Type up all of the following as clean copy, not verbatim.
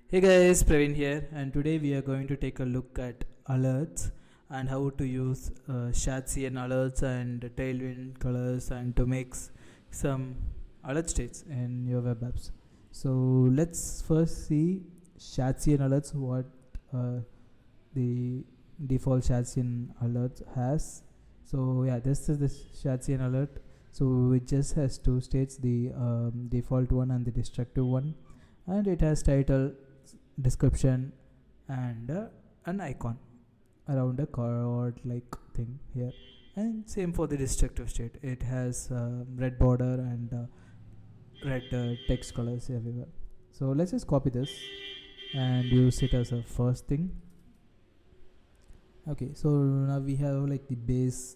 Hey guys, Praveen here, and today we are going to take a look at alerts and how to use shadcn alerts and tailwind colors and to make some alert states in your web apps. So let's first see shadcn alerts, what the default shadcn alert has. So yeah, this is the shadcn alert. So it just has two states, the default one and the destructive one, and it has title, description, and an icon around a chord like thing here. And same for the destructive state, it has red border and red text colors everywhere. So let's just copy this and use it as a first thing. Okay, so now we have like the base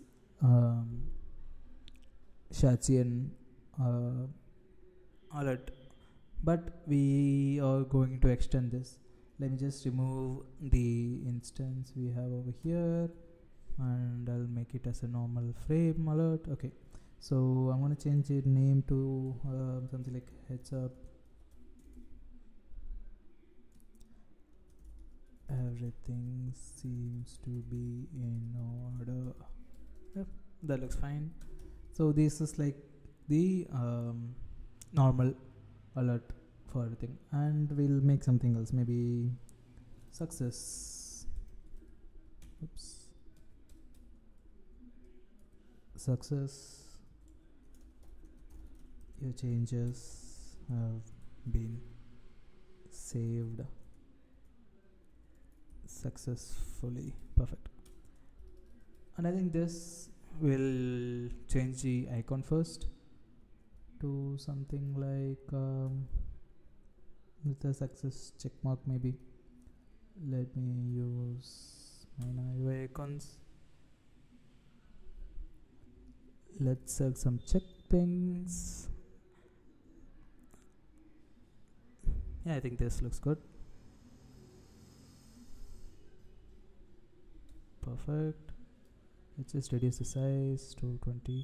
shadcn uh, alert, but we are going to extend this. Let me just remove the instance we have over here, and I'll make it as a normal frame alert. Okay, so I'm going to change the name to something like heads up, everything seems to be in order. Yep, that looks fine. So this is like the normal alert for everything, and we'll make something else, maybe success. Oops. Success, your changes have been saved successfully. Perfect. And I think this will change the icon first to something like with a success check mark maybe. Let me use my new icons. Let's set some check things. Yeah, I think this looks good. Perfect. Let's just reduce the size to 20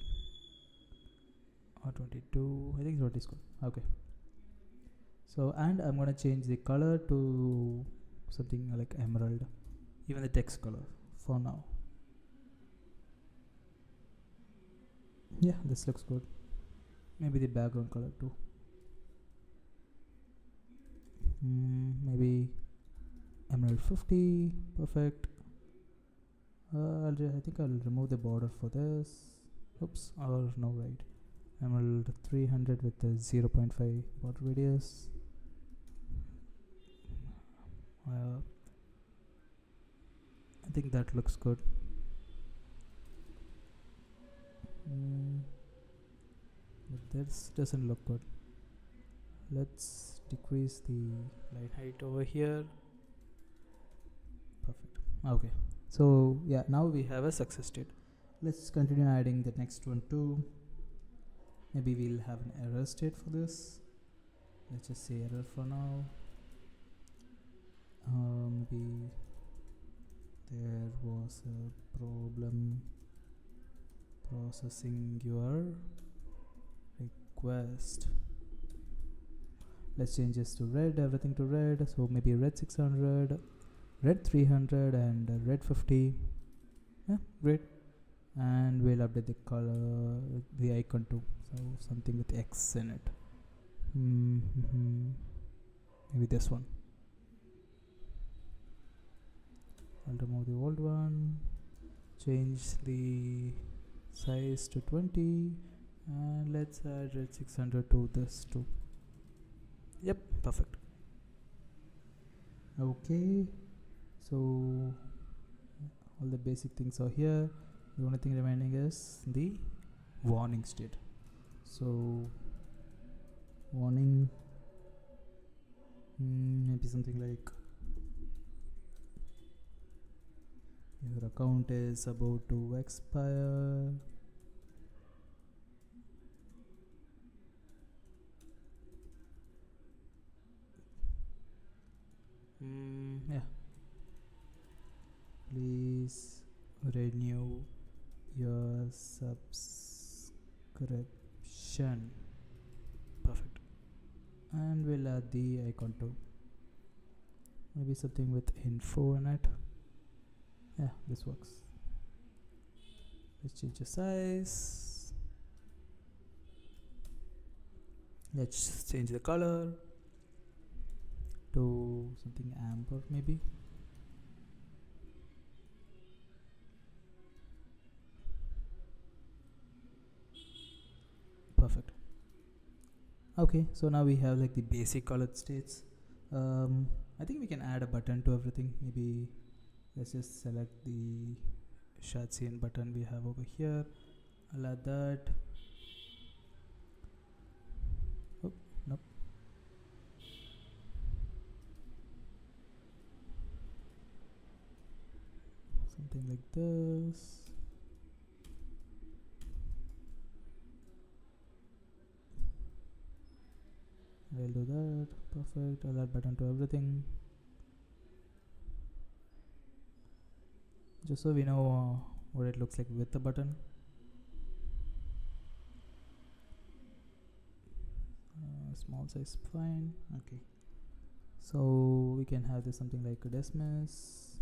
or 22. I think 20 is good. Okay. So, and I'm gonna change the color to something like emerald, even the text color for now. Yeah, this looks good. Maybe the background color too. Maybe emerald 50. Perfect. I think I'll remove the border for this. Oops, or no, right. Emerald 300 with the 0.5 border radius. I think that looks good. But this doesn't look good. Let's decrease the line height over here. Perfect. Okay, so yeah, now we have a success state. Let's continue adding the next one too. Maybe we'll have an error state for this. Let's just say error for now. Maybe there was a problem processing your request. Let's change this to red, everything to red. So maybe red 600, red 300, and red 50. Yeah, great. And we'll update the color, the icon too. So something with X in it. Maybe this one. I'll remove the old one, change the size to 20, and let's add red 600 to this too. Yep, perfect. Okay, so all the basic things are here. The only thing remaining is the warning state. So warning, maybe something like your account is about to expire. Yeah, please renew your subscription. Perfect. And we'll add the icon too. maybe something with info in it. Yeah, this works. Let's change the size. Let's change the color to something amber maybe. Perfect. Okay, so now we have like the basic colored states. I think we can add a button to everything. Maybe let's just select the shadcn button we have over here. I'll add that. Oh, nope. Something like this. I'll do that. Perfect. I'll add button to everything. Just so we know what it looks like with the button. Small size fine. Okay, so we can have this something like a dismiss.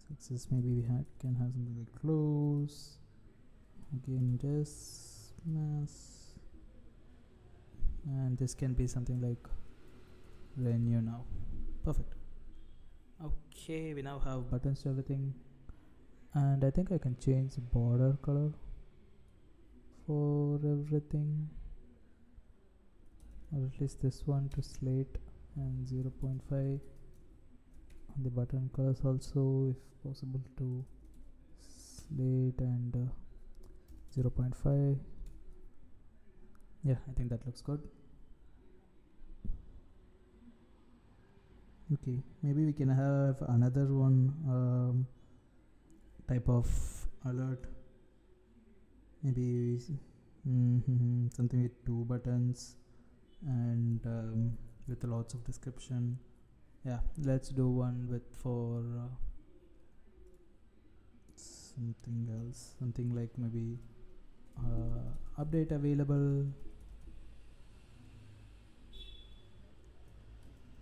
Success, maybe we can have something like close. Again, dismiss, and this can be something like renew now. Perfect. Okay, we now have buttons to everything, and I think I can change the border color for everything, or at least this one to slate and 0.5 on the button colors also, if possible, to slate and 0.5. Yeah, I think that looks good. Okay, maybe we can have another one type of alert. Maybe something with 2 buttons and with lots of description. Yeah, let's do one with for something else, something like maybe update available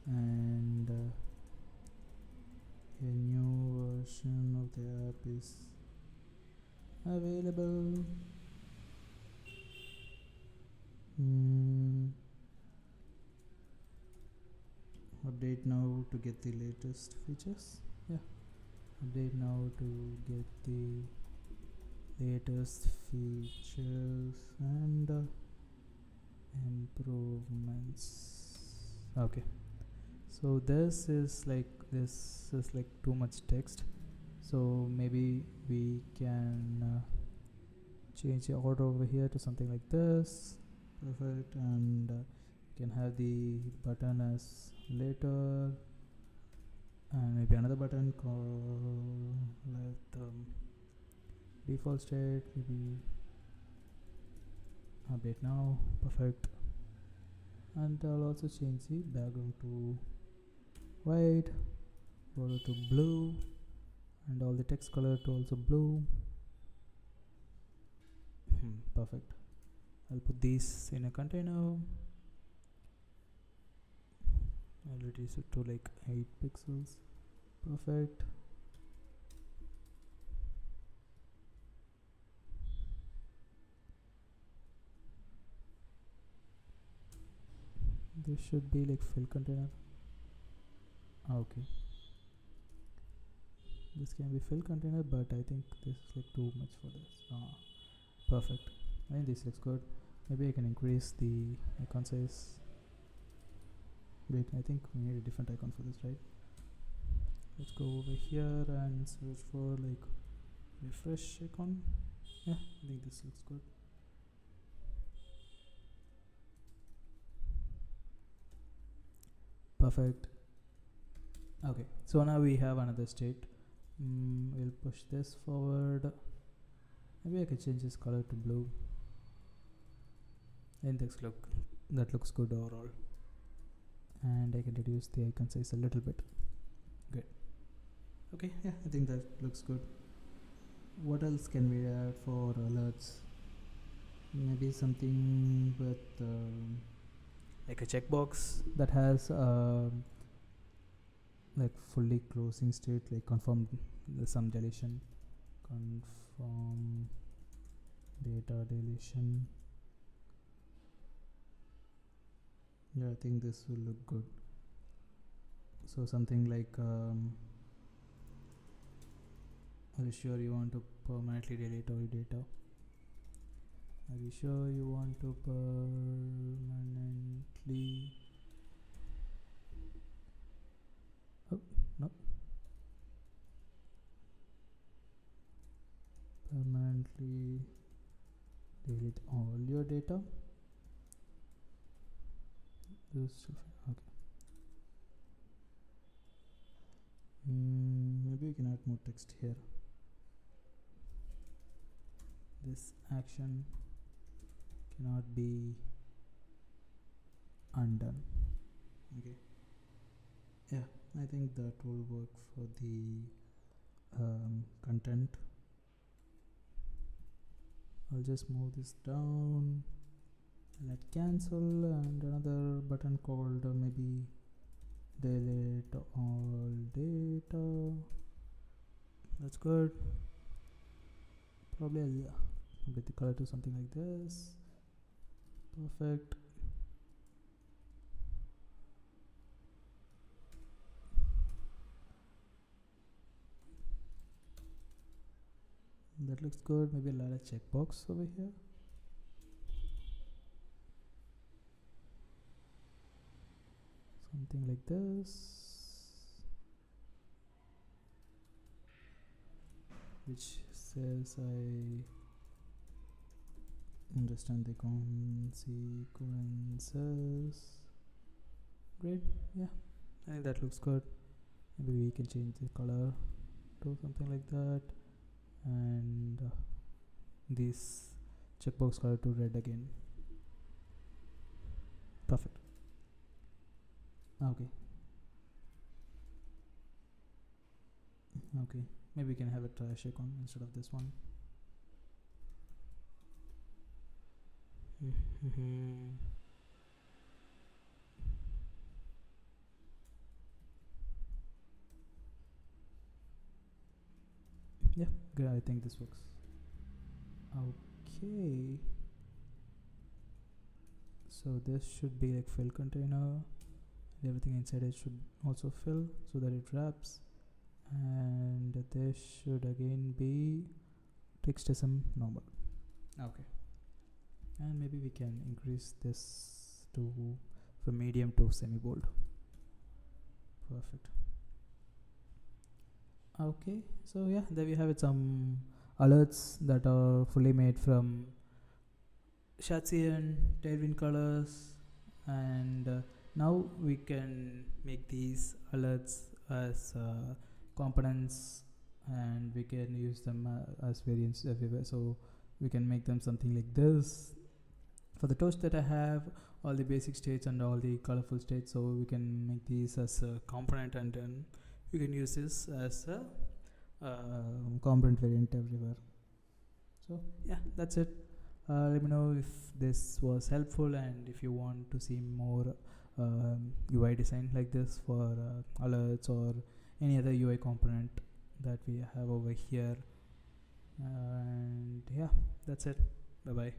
and a new version of the app is available. Update now to get the latest features. Yeah, update now to get the latest features and improvements. Okay, so this is like too much text, so maybe we can change the order over here to something like this. Perfect. And you can have the button as later, and maybe another button called let default state, maybe update now. Perfect. And I'll also change the background to white, border to blue, and all the text color to also blue. Perfect. I'll put these in a container. I'll reduce it to like 8 pixels. Perfect. This should be like fill container. Okay, this can be fill container, but I think this is like too much for this. Perfect. I think this looks good. Maybe I can increase the icon size. Wait, I think we need a different icon for this, right? Let's go over here and search for like refresh icon. Yeah, I think this looks good. Perfect. Okay, so now we have another state. We'll push this forward. Maybe I can change this color to blue. Index look, that looks good overall. And I can reduce the icon size a little bit. Good. Okay, yeah, I think that looks good. What else can we add for alerts? Maybe something with like a checkbox that has like fully closing state, like confirm some deletion, confirm data deletion. Yeah, I think this will look good. So something like are you sure you want to permanently delete all your data? Are you sure you want to permanently? Oh, no. Permanently delete all your data. This okay. Maybe we can add more text here. This action cannot be undone. Okay. Yeah, I think that will work for the content. I'll just move this down. Let cancel and another button called maybe delete all data. That's good. Probably I'll update the color to something like this. Perfect. That looks good. Maybe I'll add a checkbox over here. Something like this, which says I understand the consequences. Great. Yeah, I think that looks good. Maybe we can change the color to something like that, and this checkbox color to red again. Perfect. Okay. Okay, maybe we can have a trash icon instead of this one. Yeah, good. I think this works. Okay, so this should be like fill container. Everything inside it should also fill so that it wraps, and this should again be textism normal. Okay, and maybe we can increase this to from medium to semi bold. Perfect. Okay, so yeah, there we have it, some alerts that are fully made from shadcn tailwind colors, and now we can make these alerts as components, and we can use them as variants everywhere. So we can make them something like this. For the toast that I have all the basic states and all the colorful states, so we can make these as a component, and then you can use this as a component variant everywhere. So yeah, that's it. Let me know if this was helpful, and if you want to see more UI design like this for alerts or any other UI component that we have over here. And yeah, that's it. Bye bye.